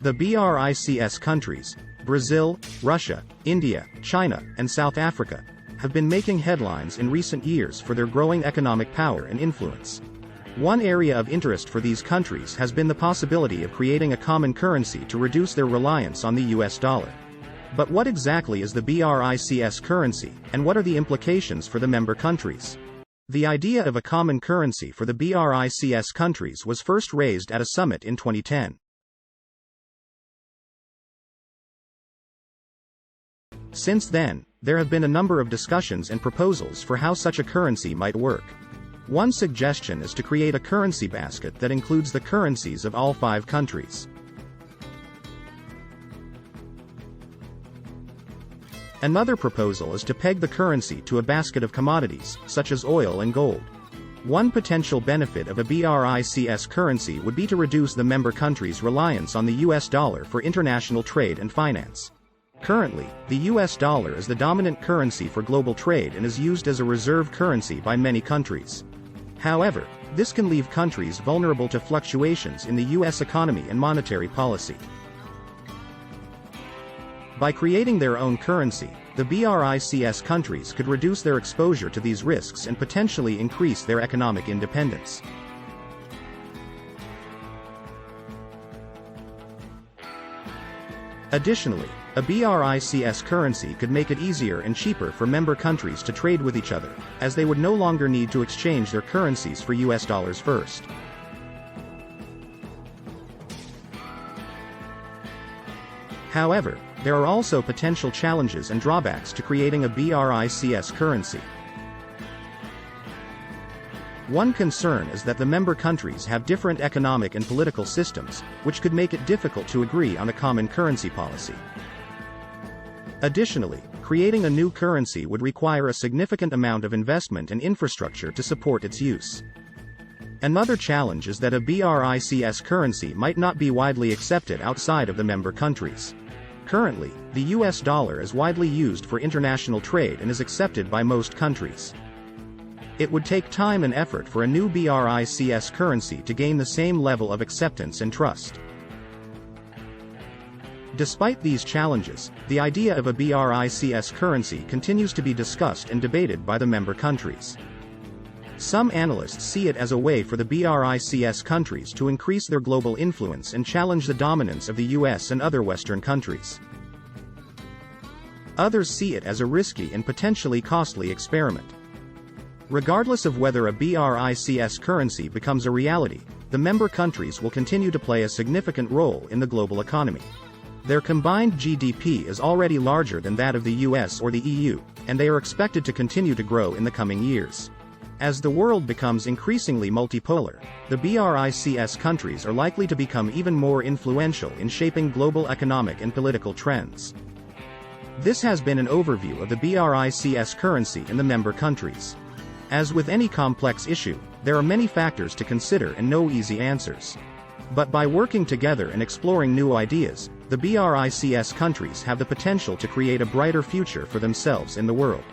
The BRICS countries, Brazil, Russia, India, China, and South Africa, have been making headlines in recent years for their growing economic power and influence. One area of interest for these countries has been the possibility of creating a common currency to reduce their reliance on the US dollar. But what exactly is the BRICS currency, and what are the implications for the member countries? The idea of a common currency for the BRICS countries was first raised at a summit in 2010. Since then, there have been a number of discussions and proposals for how such a currency might work. One suggestion is to create a currency basket that includes the currencies of all 5 countries. Another proposal is to peg the currency to a basket of commodities, such as oil and gold. One potential benefit of a BRICS currency would be to reduce the member countries' reliance on the US dollar for international trade and finance. Currently, the US dollar is the dominant currency for global trade and is used as a reserve currency by many countries. However, this can leave countries vulnerable to fluctuations in the US economy and monetary policy. By creating their own currency, the BRICS countries could reduce their exposure to these risks and potentially increase their economic independence. Additionally, a BRICS currency could make it easier and cheaper for member countries to trade with each other, as they would no longer need to exchange their currencies for US dollars first. However, there are also potential challenges and drawbacks to creating a BRICS currency. One concern is that the member countries have different economic and political systems, which could make it difficult to agree on a common currency policy. Additionally, creating a new currency would require a significant amount of investment and infrastructure to support its use. Another challenge is that a BRICS currency might not be widely accepted outside of the member countries. Currently, the US dollar is widely used for international trade and is accepted by most countries. It would take time and effort for a new BRICS currency to gain the same level of acceptance and trust. Despite these challenges, the idea of a BRICS currency continues to be discussed and debated by the member countries. Some analysts see it as a way for the BRICS countries to increase their global influence and challenge the dominance of the US and other Western countries. Others see it as a risky and potentially costly experiment. Regardless of whether a BRICS currency becomes a reality, the member countries will continue to play a significant role in the global economy. Their combined GDP is already larger than that of the US or the EU, and they are expected to continue to grow in the coming years. As the world becomes increasingly multipolar, the BRICS countries are likely to become even more influential in shaping global economic and political trends. This has been an overview of the BRICS currency in the member countries. As with any complex issue, there are many factors to consider and no easy answers. But by working together and exploring new ideas, the BRICS countries have the potential to create a brighter future for themselves in the world.